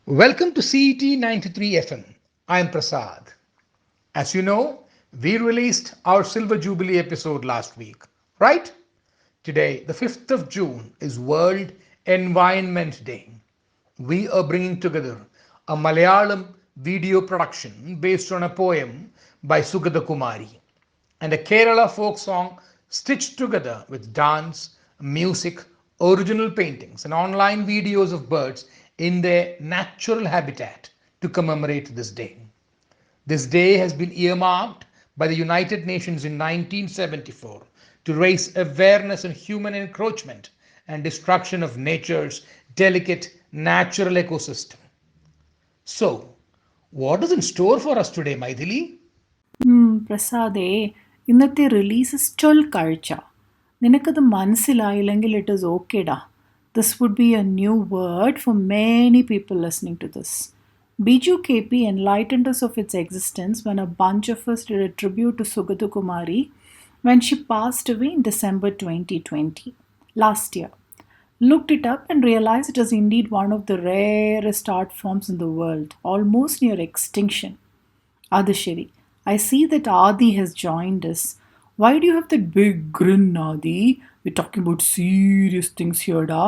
Welcome to CET 93 FM. I'm Prasad. As you know, we released our Silver Jubilee episode last week, right? Today, the 5th of June, is World Environment Day. We are bringing together a Malayalam video production based on a poem by Sugata Kumari and a Kerala folk song stitched together with dance, music, original paintings, and online videos of birds in their natural habitat to commemorate this day. This day has been earmarked by the United Nations in 1974 to raise awareness on human encroachment and destruction of nature's delicate natural ecosystem. So, what is in store for us today, Maithili? പ്രസാദേ ഇന്നത്തെ release ചൊൽക്കാഴ്ച നിനക്കത് മനസ്സിലായില്ലെങ്കിൽ it is ഓക്കേടാ this would be a new word for many people listening to this Biju KP enlightened us of its existence when a bunch of us did a tribute to Sugata Kumari when she passed away in December 2020, last year. Looked it up and realized it is indeed one of the rarest art forms in the world, almost near extinction. Adishiri, I see that Adi has joined us. Why do you have that big grin, Adi? We're talking about serious things here, da.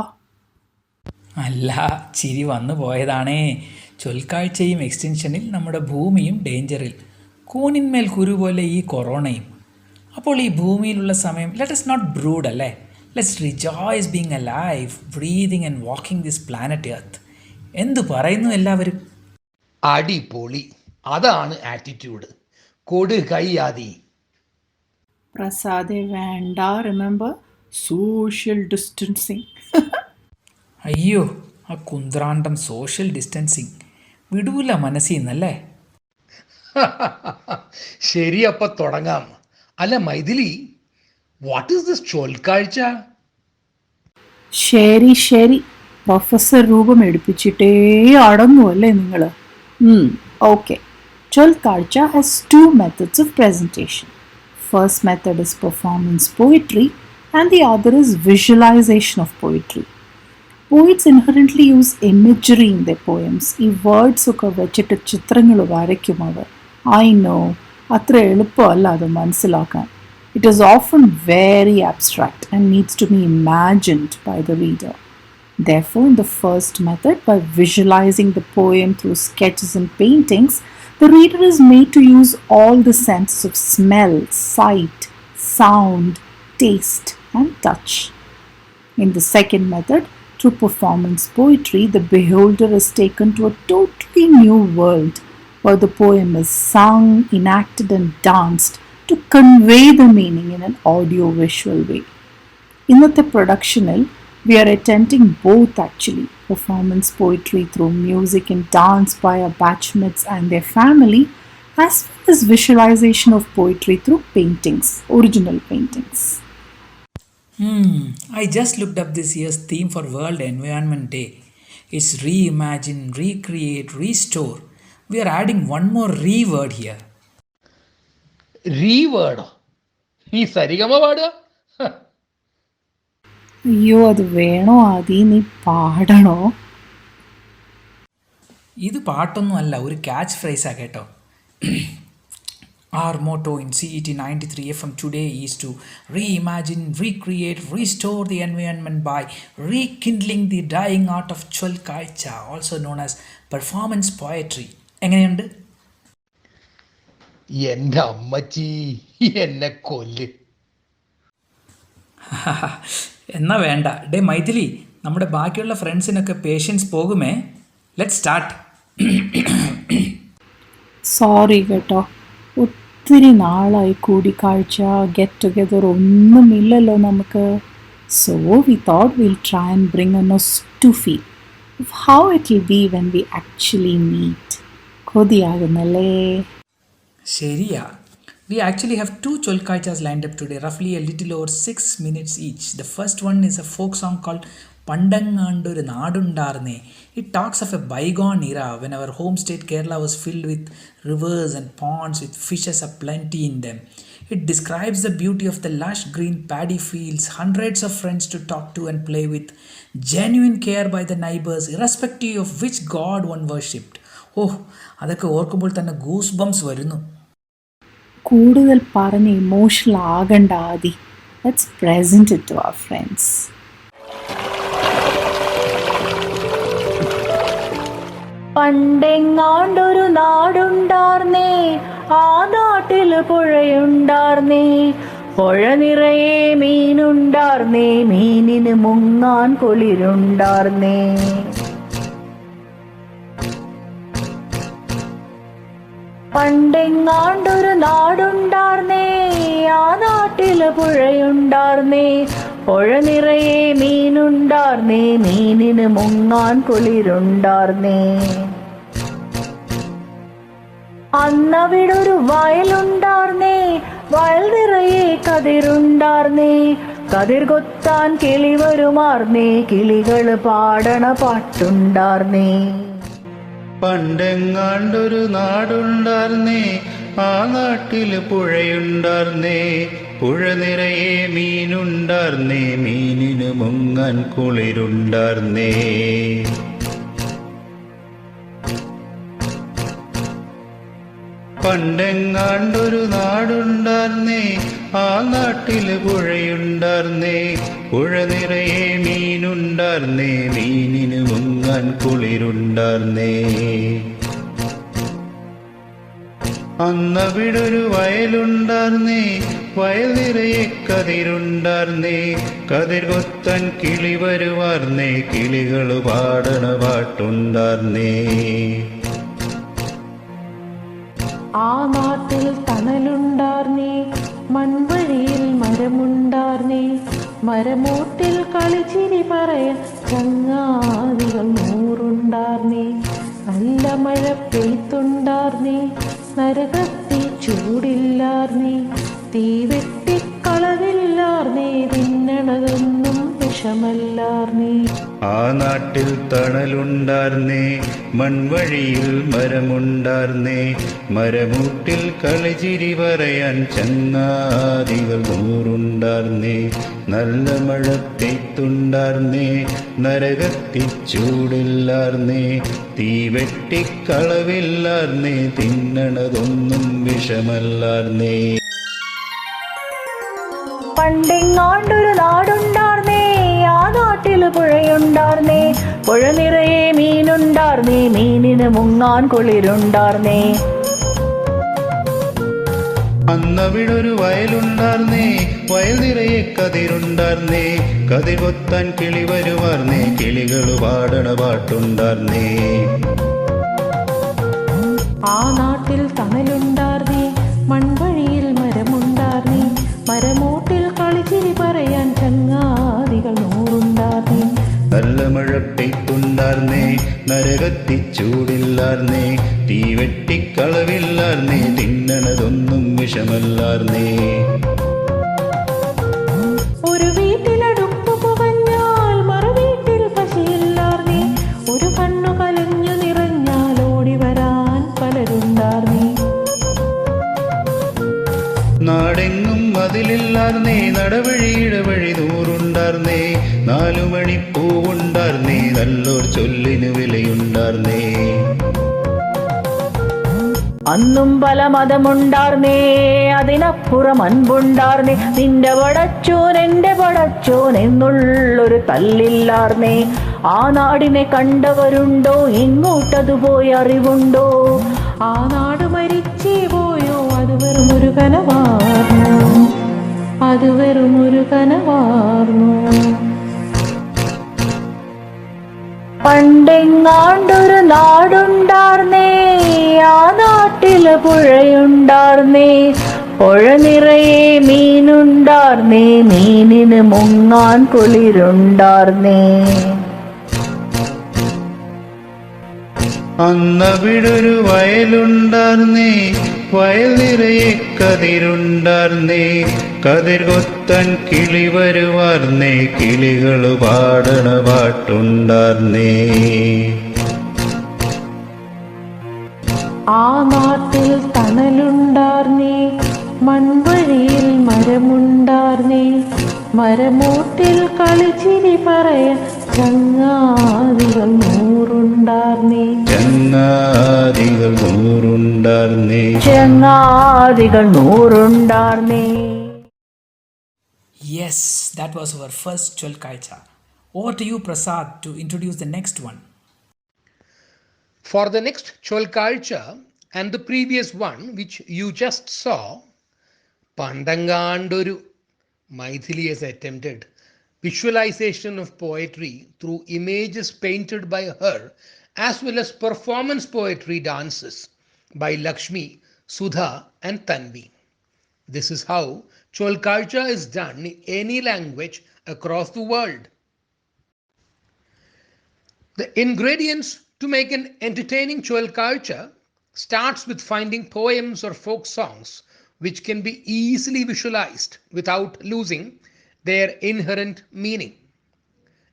അല്ല, ചിരി വന്നു പോയതാണേ. ചൊൽക്കാഴ്ചയും എക്സ്റ്റൻഷനിൽ നമ്മുടെ ഭൂമിയും ഡേഞ്ചറിൽ, കൂനിന്മേൽ കുരു പോലെ ഈ കൊറോണയും. അപ്പോൾ ഈ ഭൂമിയിലുള്ള സമയം ലെറ്റ് us നോട്ട് ബ്രൂഡ് അല്ലേ, let's rejoice being A life breathing and walking this planet earth. എന്തു പറയുന്നു എല്ലാവരും? അടിപൊളി, അതാണ് ആറ്റിറ്റ്യൂഡ്. കൊടു കൈയാതി. Prasade Vanda, remember? Social distancing. അയ്യോ, ആ കുന്ത്രാണ്ടം സോഷ്യൽ ഡിസ്റ്റൻസിങ് വിടൂല മനസ്സിൽ നിന്നല്ലേ. ശരി, അപ്പൊ തുടങ്ങാം. അല്ല മൈഥിലി, വാട്ട് ഈസ് ദിസ് ചൊൽക്കാഴ്ച? ശരി പ്രൊഫസർ രൂപം എടുപ്പിച്ചിട്ടേ അടങ്ങുമല്ലേ നിങ്ങൾ? Okay. ചൊൽക്കാഴ്ച has two methods of presentation. First method is performance poetry and the other is visualization of poetry. Poets inherently use imagery in their poems. ഈ വേർഡ്സ് ഒക്കെ വെച്ചിട്ട് ചിത്രങ്ങൾ വരയ്ക്കും അവർ. ഐ നോ, അത്ര എളുപ്പമല്ല അത് മനസ്സിലാക്കാൻ. It is often very abstract and needs to be imagined by the reader. Therefore, in the first method, by visualizing the poem through sketches and paintings, the reader is made to use all the senses of smell, sight, sound, taste, and touch. In the second method, through performance poetry, the beholder is taken to a totally new world where the poem is sung, enacted, and danced to convey the meaning in an audio-visual way. ഇന്നത്തെ പ്രൊഡക്ഷനിൽ we are attempting both actually, performance poetry through music and dance by our batchmates and their family, as well as visualization of poetry through paintings, original paintings. I just looked up this year's theme for World Environment Day. It's reimagine, recreate, restore. We are adding one more re word here. റീവേർഡോ? ഈ സരിഗമ പാടുക? അയ്യോ, അത് വേണോ ആദി? നീ പാടണോ? ഇത് പാട്ടൊന്നും അല്ല, ഒരു ക്യാച്ച് ഫ്രേസാ കേട്ടോ. Our motto in CET 93 FM today is to reimagine, recreate, restore the environment by rekindling the dying art of Cholkaicha, also known as performance poetry. എങ്ങനെയുണ്ട്? എൻ്റെ അമ്മച്ചി എന്നെ കൊല്ല്. എന്നാ വേണ്ട. ഡേ മൈഥിലി, നമ്മുടെ ബാക്കിയുള്ള ഫ്രണ്ട്സിനൊക്കെ പേഷ്യൻസ് പോകുമേ. Let start. സോറി കേട്ടോ, ഒത്തിരി നാളായി കൂടിക്കാഴ്ച, ഗെറ്റ് ടുഗെദർ ഒന്നുമില്ലല്ലോ നമുക്ക്. So we thought will try and bring a nosto feel of how it will be when we actually meet. കൊതിയാകുന്നല്ലേ? ശരിയാ. We actually have two Cholkaichas lined up today, roughly a little over 6 minutes each. The first one is a folk song called Pandangandoru Nadundarne. It talks of a bygone era when our home state Kerala was filled with rivers and ponds with fishes aplenty in them. It describes the beauty of the lush green paddy fields, hundreds of friends to talk to and play with, genuine care by the neighbors, irrespective of which god one worshipped. ഓഹ്, അതൊക്കെ ഓർക്കുമ്പോൾ തന്നെ goose bumps വരുന്നു. കൂടുതൽ പറഞ്ഞ് emotional ആകണ്ട Aadi. Let's present it to our friends. പണ്ടെങ്ങാണ്ടൊരു നാടുണ്ടാർന്നേ, ആ നാട്ടിൽ പുഴയുണ്ടാർന്നേ, പുഴ നിറയെ മീനുണ്ടാർന്നേ, മീനിന് മുങ്ങാൻ കുളിരുണ്ടാർന്നേ. പണ്ടെങ്ങാണ്ടൊരു നാടുണ്ടാർന്നേ, ആ നാട്ടിൽ പുഴയുണ്ടാർന്നേ, പുഴ നിറയെ മീനുണ്ടാർന്നേ, മീനിന് മുങ്ങാൻ കുളിരുണ്ടാർന്നേ. അന്നവിടൊരു വയലുണ്ടാർന്നേ, വയൽ നിറയെ കതിരുണ്ടാർന്നേ, കതിർ കൊത്താൻ കിളി വരുമാർന്നേ, കിളികൾ പാടണ പാട്ടുണ്ടാർന്നേ. പണ്ടെങ്ങാണ്ടൊരു നാടുണ്ടാർന്നേ, ആ നാട്ടിൽ പുഴയുണ്ടാർന്നേ, പുഴ നിറയെ മീനുണ്ടാർന്നേ, മീനിന് മുങ്ങാൻ കുളിരുണ്ടാർന്നേ. പണ്ടെങ്ങാണ്ടൊരു നാടുണ്ടാർന്നേ, ആ നാട്ടിൽ പുഴയുണ്ടാർന്നേ, പുഴ നിറയെ മീനുണ്ടാർന്നേ, മീനിന് മുങ്ങാൻ കുളിരുണ്ടാർന്നേ. അന്നവിടൊരു വയലുണ്ടാർന്നേ, വയൽ നിറയെ കതിരുണ്ടാർന്നേ, കതിർ കൊത്താൻ കിളി വരുവാർന്നേ, കിളികൾ പാടണ പാട്ടുണ്ടാർന്നേ. ആ നാട്ടിൽ തണലുണ്ടാർന്നേ, മൺവഴിയിൽ മരമുണ്ടാർന്നേ, മരമൂട്ടിൽ കളിച്ചിരി പറയാൻ ചങ്ങാതികൾ നൂറുണ്ടാർന്നേ. നല്ല മഴ പെയ്ത്തുണ്ടാർന്നേ, നരകത്തി ചൂടില്ലാർന്നേ, തീ വെട്ടിക്കളവില്ലാർന്നേ, തിന്നണതൊന്നും വിഷമല്ലാർന്നേ. ആ നാട്ടിൽ തണലുണ്ടാർന്നേ, മൺവഴിയിൽ മരമുണ്ടാർന്നേ, മരമൂട്ടിൽ കളിച്ചിരി പറയാൻ ചങ്ങാതികൾ നൂറുണ്ടാർന്നേ. നല്ല മഴ പെയ്ത്തുണ്ടാർന്നേ, നരകത്തി ചൂടില്ലാർന്നേ, തീ വെട്ടിക്കളവില്ലാർന്നേ, തിന്നണതൊന്നും വിഷമല്ലാർന്നേ. പണ്ടെങ്ങാണ്ടൊരു നാടുണ്ടാർന്നേ, ആ നാട്ടിൽ പുഴയുണ്ടാർന്നേ, പുഴ നിറയെ മീനുണ്ടാർന്നേ, മീനിന് മുങ്ങാൻ കുളിരുണ്ടാർന്നേ. അന്നവിടൊരു വയലുണ്ടാർന്നേ, വയൽ നിറയെ കതിരുണ്ടാർന്നേ, കതിർ കൊത്താൻ കിളി വരുവാർന്നേ, കിളികൾ പാടണ പാട്ടുണ്ടാർന്നേ. ആ നാട്ടിൽ തണലുണ്ടാർന്നേ, മൺവഴിയിൽ മരമുണ്ടാർന്നേ, മരമൂട്ടിൽ കളിച്ചിരി പറയാൻ ചങ്ങാതികൾ നൂറുണ്ടാർന്നേ. നല്ല മഴ പെയ്ത്തുണ്ടാർന്നേ, നരകത്തി ചൂടില്ലാർന്നേ, തീ വെട്ടിക്കളവില്ലാർന്നേ, തിന്നണതൊന്നും വിഷമല്ലാർന്നേ. ഒരു വീട്ടിലടുപ്പ് പുകഞ്ഞാൽ മറു വീട്ടിൽ പശിയില്ലാർന്നേ, ഒരു കണ്ണു കലഞ്ഞു നിറഞ്ഞാൽ ഓടി വരാൻ പലരുണ്ടാർന്നേ. നാടെങ്ങും മതിലില്ലാർന്നേ, നടവഴിയുടെ വഴി നൂറുണ്ടാർന്നേ, 4 മണിപ്പൂവുണ്ടാർന്നേ, നല്ലോർ ചൊല്ലിന് വിലയുണ്ടാർന്നേ. അന്നും പല മതമുണ്ടാർന്നേ, അതിനപ്പുറം അൻപുണ്ടാർന്നേ, നിന്റെ പടച്ചോൻ എന്റെ പടച്ചോൻ എന്നുള്ളൊരു തല്ലില്ലാർന്നേ. ആ നാടിനെ കണ്ടവരുണ്ടോ, ഇങ്ങോട്ടത് പോയി അറിവുണ്ടോ? ആ നാട് മരിച്ചേ പോയോ, അത് വെറുമൊരു കനവാർന്നു, അത് വെറുമൊരു കനവാർന്നു. പണ്ടെങ്ങാണ്ടൊരു നാടുണ്ടാർന്നേ, ആ നാട്ടില് പുഴയുണ്ടാർന്നേ, പുഴ നിറയെ മീനുണ്ടാർന്നേ, മീനിന് മുങ്ങാൻ കുളിരുണ്ടാർന്നേ. അന്നവിടൊരു വയലുണ്ടാർന്നേ, വയൽ നിറയെ കതിരുണ്ടാർന്നേ, കതിർ കൊത്താൻ കിളി വരുവാർന്നേ, കിളികൾ പാടണ പാട്ടുണ്ടാർന്നേ. ആ നാട്ടിൽ തണലുണ്ടാർന്നേ, മൺവഴിയിൽ പറയാൻ ചങ്ങാതികൾ നൂറുണ്ടാർന്നേ. ചങ്ങാതികൾ നൂറുണ്ടാർന്നേ. ചങ്ങാതികൾ നൂറുണ്ടാർന്നേ. Yes, that was our first Cholkalcha. Over to you, Prasad, to introduce the next one. For the next Cholkalcha and the previous one which you just saw, Pandangandoru, Maithili has attempted visualization of poetry through images painted by her as well as performance poetry dances by Lakshmi, Sudha and Tanvi. This is how Cholkalcha is done in any language across the world. The ingredients to make an entertaining Cholkalcha starts with finding poems or folk songs which can be easily visualized without losing their inherent meaning.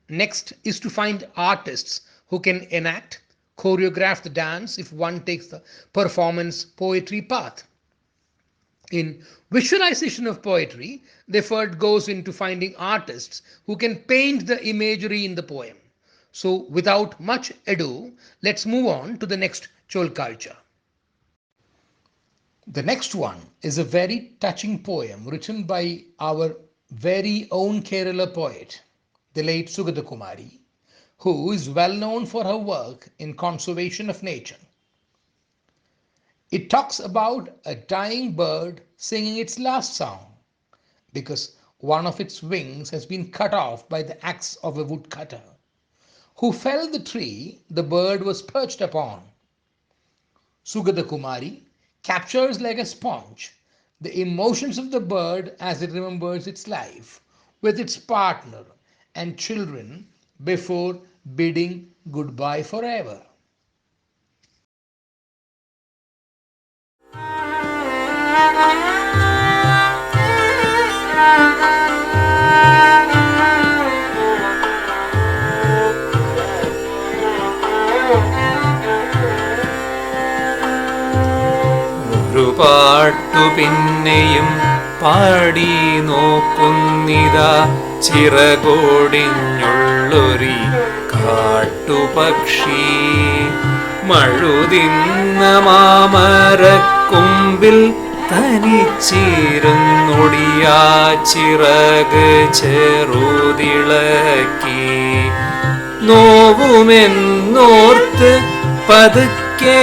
Next is to find artists who can enact, choreograph the dance if one takes the performance poetry path. In visualization of poetry, the effort goes into finding artists who can paint the imagery in the poem. So, without much ado, let's move on to the next Cholkalcha. The next one is a very touching poem written by our very own Kerala poet, the late Sugata Kumari, who is well known for her work in conservation of nature. It talks about a dying bird singing its last song because one of its wings has been cut off by the axe of a woodcutter, who felled the tree the bird was perched upon. Sugata Kumari captures like a sponge the emotions of the bird as it remembers its life with its partner and children before bidding goodbye forever. ഒരു പാട്ടു പിന്നെയും പാടി നോക്കുന്നിതാ ചിറകൊടിഞ്ഞുള്ളൊരി കാട്ടുപക്ഷി മഴുതിന്ന മാമരക്കൊമ്പിൽ തനിച്ചിരുന്നൊടിയാ ചിറക് ചെറുതിളക്കി നോവുമെന്നോർത്ത് പതുക്കെ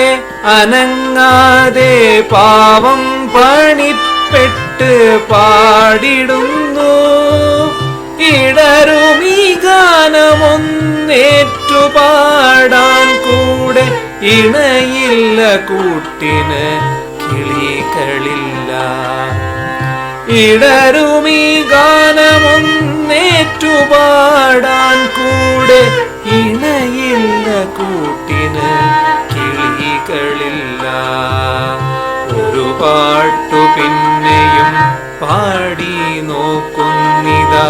അനങ്ങാതെ പാവം പണിപ്പെട്ട് പാടിടുന്നു ഇടറുമീ ഗാനമൊന്നേറ്റു പാടാൻ കൂടെ ഇണയില്ല കൂട്ടിന് കിളികളില്ല ഇടറുമീ ഗാനമൊന്നേറ്റു പാടാൻ കൂടെ ഇണയില്ല കൂട്ടിന് കിളികളില്ല ഒരു പാട്ടു പിന്നെയും പാടി നോക്കുന്നിതാ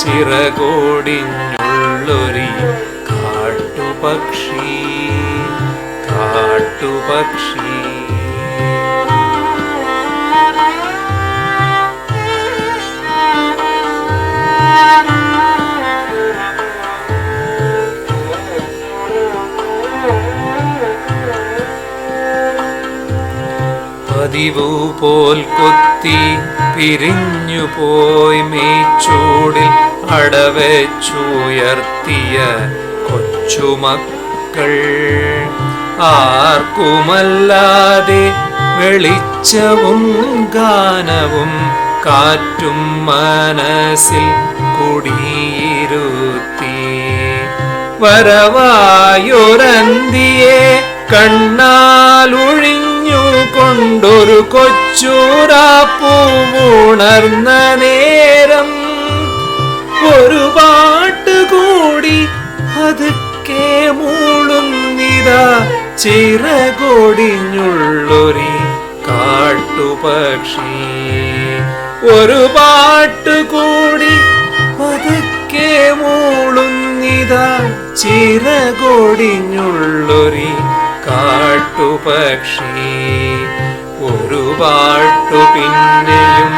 ചിറകൊടിഞ്ഞുള്ളൊരി കാട്ടുപക്ഷി കാട്ടുപക്ഷി പതിവു പോൽ കൊത്തി പിരിഞ്ഞു പോയി മേച്ചൂടിൽ അടവച്ചുയർത്തിയ കൊച്ചുമക്കൾ ആർക്കുമല്ലാതെ വെളിച്ചവും ഗാനവും കാറ്റും മനസ്സിൽ കുടിയിരുത്തി വരവായൊരന്തിയെ കണ്ണാലൊഴിഞ്ഞു കൊണ്ടൊരു കൊച്ചൂരാപ്പൂവുണർന്ന നേരം ഒരു പാട്ട് കൂടി പതുക്കെ മൂളുന്നിതാ ചിറകൊടിഞ്ഞുള്ളൊരി കാട്ടുപക്ഷി ഒരു പാട്ട് കൂടി പതുക്കെ മൂളുന്നിതാ ചിറകൊടിഞ്ഞുള്ളൊരി കാട്ടുപക്ഷി ഒരു പാട്ടു പിന്നെയും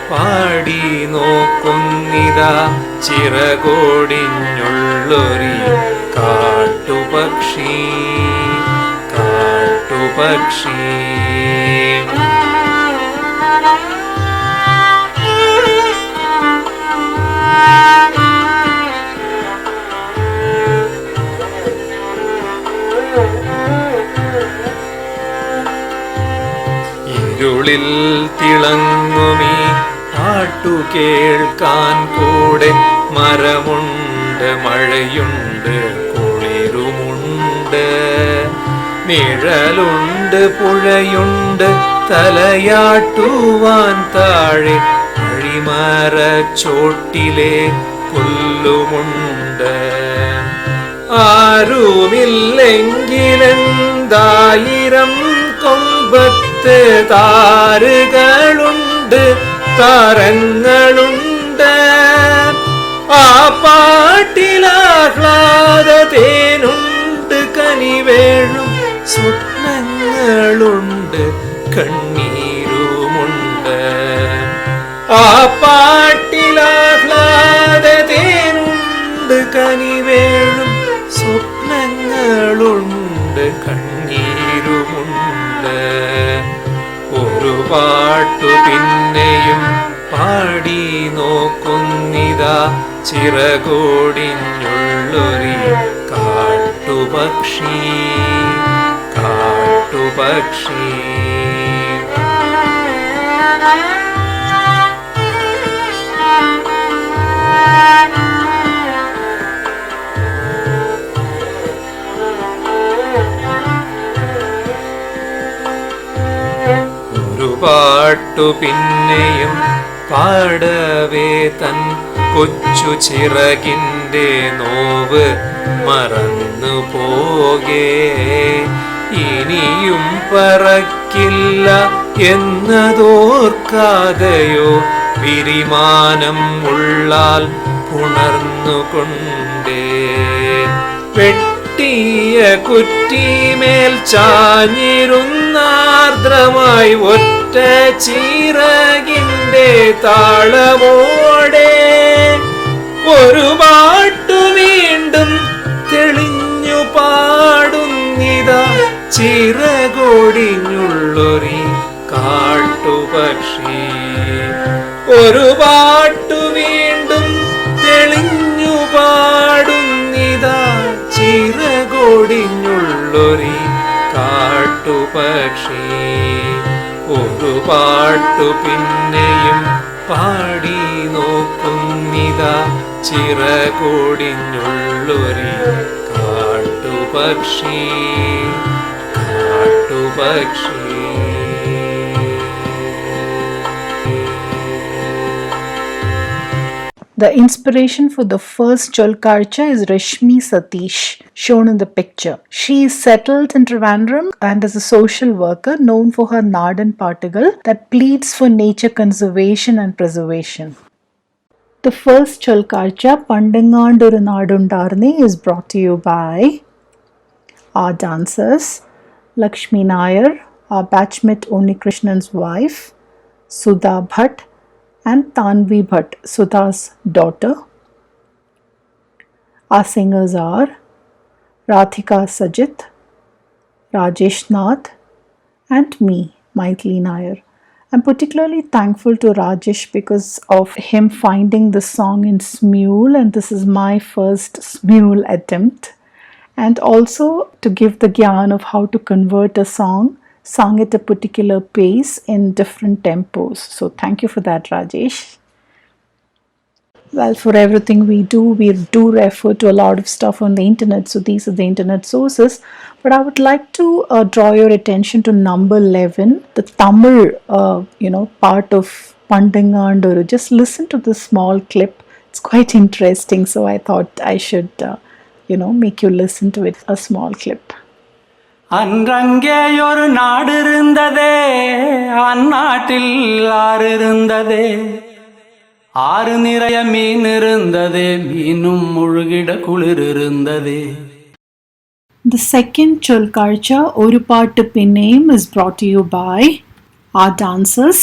പാടി നോക്കുന്നിതാ ചിറകൊടിഞ്ഞുള്ളൊരി കാട്ടുപക്ഷി കാട്ടുപക്ഷി. ഇരുളിൽ തിളങ്ങുമീ പാട്ടു കേൾക്കാൻ കൂടെ മരമുണ്ട്, മഴയുണ്ട്, കുളിരുമുണ്ട്, നിഴലുണ്ട്, പുഴയുണ്ട്, തലയാട്ടുവാൻ താഴെ അഴിമരച്ചോട്ടിലെ പുല്ലുമുണ്ട്. ആരുമില്ലെങ്കിലെന്തായിരം കൊമ്പത്ത് താരുകളുണ്ട്, താരങ്ങളുണ്ട്. ആ പാട്ടിലാഹ്ലാദതേനുണ്ട്, കനിവേഴും സ്വപ്നങ്ങളുണ്ട്, കണ്ണീരുമുണ്ട്. ആ പാട്ടിലാഹ്ലാദതേനുണ്ട്, കനിവേഴും സ്വപ്നങ്ങളുണ്ട്, കണ്ണീരുമുണ്ട്. ഒരു പാട്ടു പിന്നെയും പാടി നോക്കുന്നിതാ ചിറകൊടിഞ്ഞുള്ളൊരി കാട്ടുപക്ഷി കാട്ടുപക്ഷി. ഒരു പാട്ടു പിന്നെയും പാടവേ തൻ കൊച്ചു ചിറകിൻ്റെ നോവ് മറന്നു പോകേ. ഇനിയും പറക്കില്ല എന്നതോർക്കാതെയോ വിരിമാനം ഉള്ളാൽ പുണർന്നുകൊണ്ടേ. വെട്ടിയ കുറ്റിമേൽ ചാഞ്ഞിരുന്നാർദ്രമായി ഒറ്റ ചിറകിൻ്റെ താളമോടെ ഒരു പാട്ടു വീണ്ടും തെളിഞ്ഞു പാടുന്നിതാ ചിറകൊടിഞ്ഞുള്ളൊരി കാട്ടുപക്ഷി. ഒരു പാട്ടു വീണ്ടും തെളിഞ്ഞു പാടുന്നിതാ ചിറകൊടിഞ്ഞുള്ളൊരി കാട്ടുപക്ഷി. ഒരു പാട്ടു പിന്നെയും പാടി നോക്കുന്നിതാ ചിറകൊടിഞ്ഞുള്ളൊരി കാട്ടുപക്ഷി കാട്ടുപക്ഷി. The inspiration for the first Cholkarcha is Rashmi Satish, shown in the picture. She is settled in Trivandrum and is a social worker known for her Nadan Partigal that pleads for nature conservation and preservation. The first Cholkarcha, Pandangandoru Nadundarne, is brought to you by our dancers, Lakshmi Nair, our batchmate Onikrishna's wife, Sudha Bhatt, and Tanvi Bhatt, Sudha's daughter. Our singers are Radhika Sajit, Rajesh Nath, and me, Maithili Nair. I'm particularly thankful to Rajesh because of him finding the song in Smule, and this is my first Smule attempt. And also to give the gyan of how to convert a song sung at a particular pace in different tempos. So thank you for that, Rajesh. Well, for everything we do refer to a lot of stuff on the internet. So these are the internet sources. But I would like to draw your attention to number 11, the Tamil, part of Pandangandoru. Just listen to this small clip. It's quite interesting. So I thought I should, make you listen to it, a small clip. அன்றங்கே ஒரு நாடு இருந்ததே, அந்நாட்டில் ஆறு இருந்ததே, ஆறு நிறைய மீன் இருந்ததே, மீனும் முழுகிட குளிர் இருந்ததே. The second Cholkarcha, Oru Paattu Pinneyum, is brought to you by our dancers,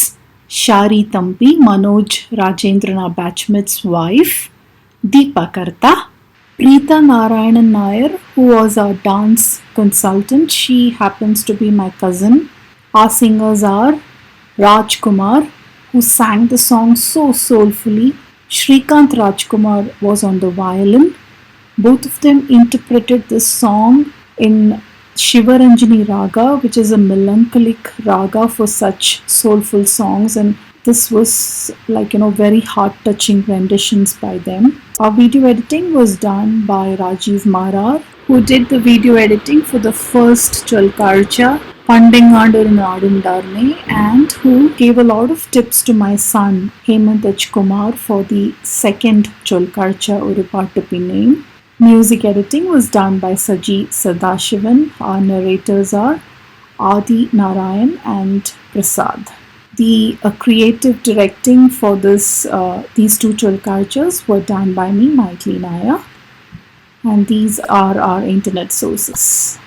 Shari Thampi, Manoj Rajendrana batchmate's wife, Deepa Karta, Preeta Narayanan Nair, who was our dance consultant. She happens to be my cousin. Our singers are Raj Kumar, who sang the song so soulfully. Shrikant Rajkumar was on the violin. Both of them interpreted this song in Shivaranjani Raga, which is a melancholic raga for such soulful songs, and this was very heart-touching renditions by them. Our video editing was done by Rajiv Marar, who did the video editing for the first Cholkarcha, Pandingadur Nadundarne, and who gave a lot of tips to my son Hemant H. Kumar for the second Cholkarcha Urupattu Pinneyum. Music editing was done by Saji Sadashivan. Our narrators are Adi Narayan and Prasad. The creative directing for these two Cholkarchas were done by me, Maithili Naya, and these are our internet sources.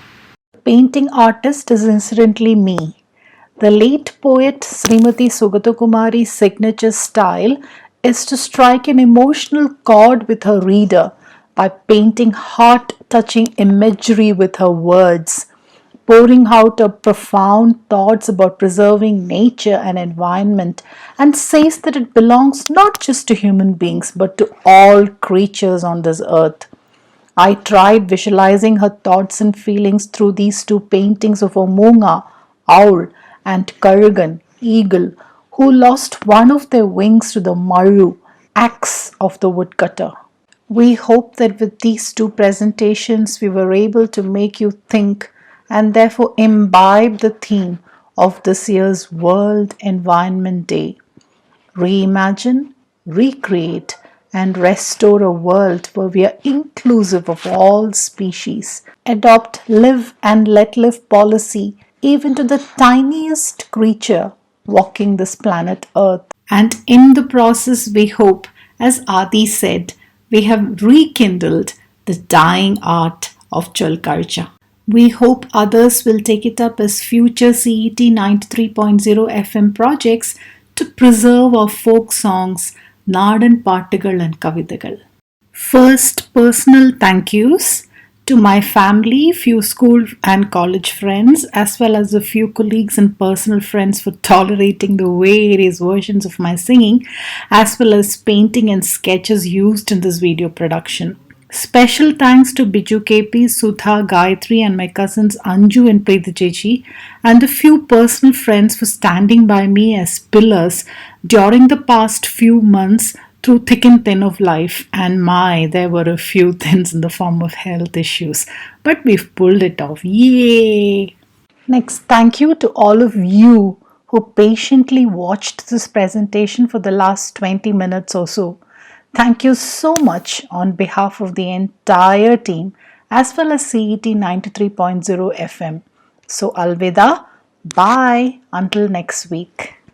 Painting artist is incidentally me. The late poet Srimati Sugatakumari's signature style is to strike an emotional chord with her reader by painting heart-touching imagery with her words, pouring out her profound thoughts about preserving nature and environment, and says that it belongs not just to human beings but to all creatures on this earth. I tried visualizing her thoughts and feelings through these two paintings of a Munga, owl, and Karugan, eagle, who lost one of their wings to the Maru, axe of the woodcutter. We hope that with these two presentations we were able to make you think and therefore imbibe the theme of this year's World Environment Day. Reimagine, recreate, and restore a world where we are inclusive of all species. Adopt live and let live policy even to the tiniest creature walking this planet Earth. And in the process, we hope, as Adi said, we have rekindled the dying art of Cholkarcha. We hope others will take it up as future CET 93.0 FM projects to preserve our folk songs, Nadan Paatugal and Kavithagal. First, personal thank yous to my family, few school and college friends, as well as a few colleagues and personal friends for tolerating the various versions of my singing, as well as painting and sketches used in this video production. Special thanks to Biju KP, Sudha, Gayatri, and my cousins Anju and Preeti Chechi, and a few personal friends for standing by me as pillars during the past few months through thick and thin of life. And there were a few thins in the form of health issues, but we've pulled it off. Yay! Next, thank you to all of you who patiently watched this presentation for the last 20 minutes or so. Thank you so much on behalf of the entire team as well as CET 93.0 FM. So, alvida, bye until next week.